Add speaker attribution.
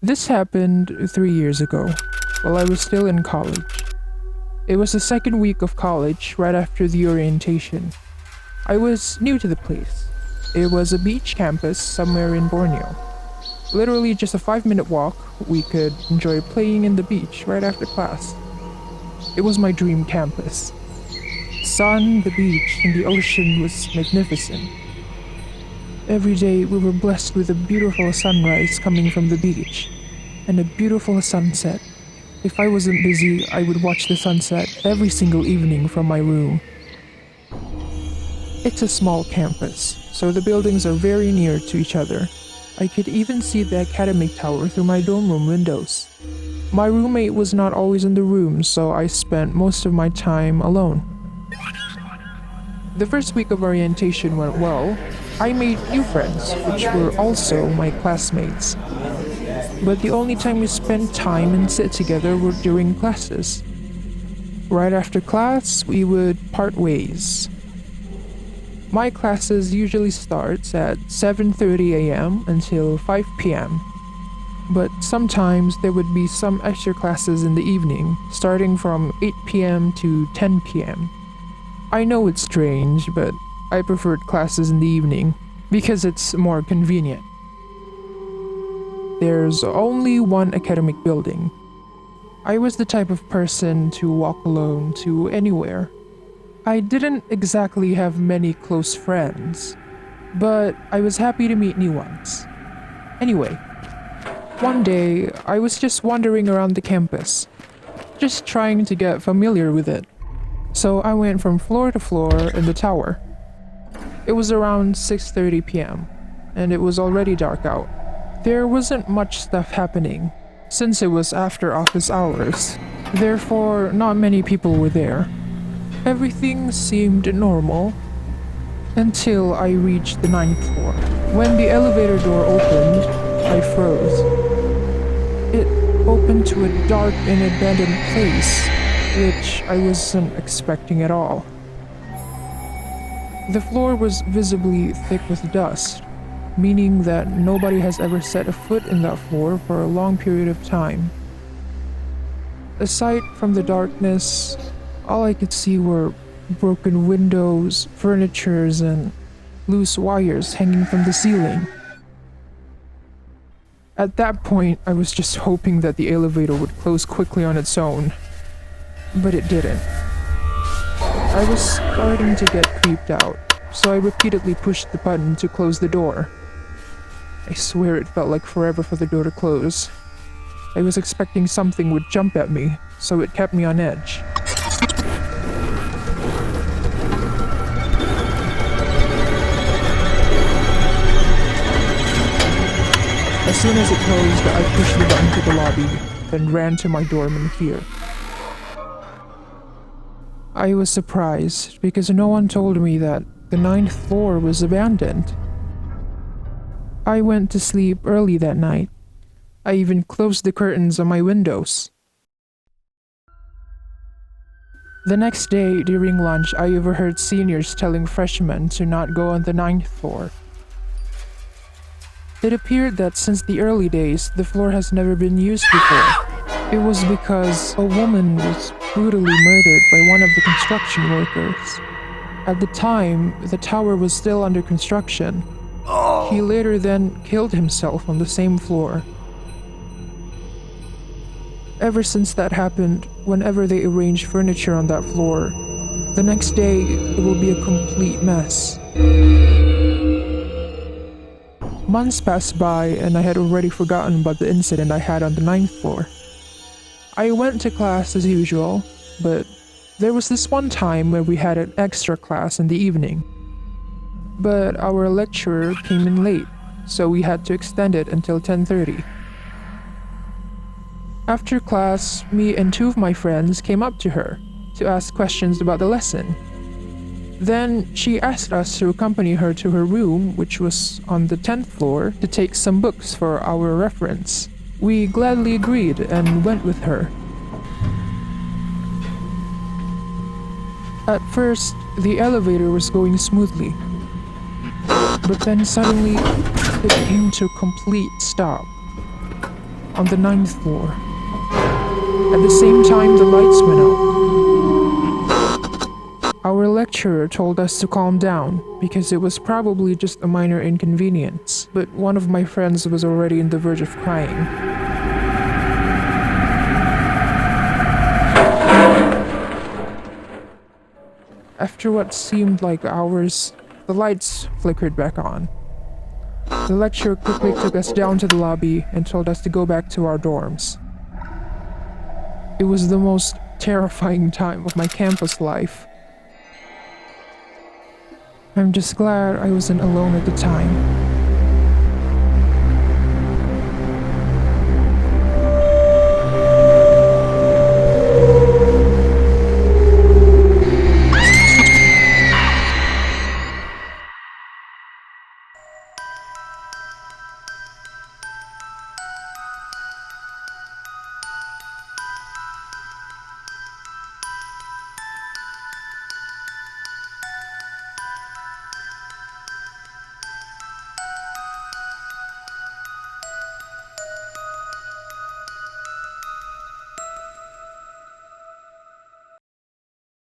Speaker 1: This happened 3 years ago, while I was still in college. It was the second week of college, right after the orientation. I was new to the place. It was a beach campus somewhere in Borneo. Literally just a 5-minute walk, we could enjoy playing in the beach right after class. It was my dream campus. Sun, the beach, and the ocean was magnificent. Every day we were blessed with a beautiful sunrise coming from the beach, and a beautiful sunset. If I wasn't busy, I would watch the sunset every single evening from my room. It's a small campus, so the buildings are very near to each other. I could even see the academic tower through my dorm room windows. My roommate was not always in the room, so I spent most of my time alone. The first week of orientation went well. I made new friends, which were also my classmates. But the only time we spent time and sit together were during classes. Right after class, we would part ways. My classes usually starts at 7:30 a.m. until 5 p.m. But sometimes there would be some extra classes in the evening, starting from 8 p.m. to 10 p.m. I know it's strange, but I preferred classes in the evening because it's more convenient. There's only one academic building. I was the type of person to walk alone to anywhere. I didn't exactly have many close friends, but I was happy to meet new ones. Anyway, one day I was just wandering around the campus, just trying to get familiar with it. So I went from floor to floor in the tower. It was around 6:30 p.m., and it was already dark out. There wasn't much stuff happening, since it was after office hours. Therefore, not many people were there. Everything seemed normal, until I reached the 9th floor. When the elevator door opened, I froze. It opened to a dark and abandoned place, which I wasn't expecting at all. The floor was visibly thick with dust, meaning that nobody has ever set a foot in that floor for a long period of time. Aside from the darkness, all I could see were broken windows, furnitures, and loose wires hanging from the ceiling. At that point, I was just hoping that the elevator would close quickly on its own, but it didn't. I was starting to get creeped out, so I repeatedly pushed the button to close the door. I swear it felt like forever for the door to close. I was expecting something would jump at me, so it kept me on edge. As soon as it closed, I pushed the button to the lobby, then ran to my dorm in fear. I was surprised because no one told me that the 9th floor was abandoned. I went to sleep early that night. I even closed the curtains on my windows. The next day, during lunch, I overheard seniors telling freshmen to not go on the 9th floor. It appeared that since the early days, the floor has never been used before. It was because a woman was brutally murdered by one of the construction workers. At the time, the tower was still under construction. He later then killed himself on the same floor. Ever since that happened, whenever they arrange furniture on that floor, the next day it will be a complete mess. Months passed by and I had already forgotten about the incident I had on the 9th floor. I went to class as usual, but there was this one time where we had an extra class in the evening. But our lecturer came in late, so we had to extend it until 10:30. After class, me and two of my friends came up to her to ask questions about the lesson. Then she asked us to accompany her to her room, which was on the 10th floor, to take some books for our reference. We gladly agreed and went with her. At first, the elevator was going smoothly, but then suddenly it came to a complete stop on the ninth floor. At the same time, the lights went out. Our lecturer told us to calm down because it was probably just a minor inconvenience, but one of my friends was already on the verge of crying. After what seemed like hours, the lights flickered back on. The lecturer quickly took us down to the lobby and told us to go back to our dorms. It was the most terrifying time of my campus life. I'm just glad I wasn't alone at the time.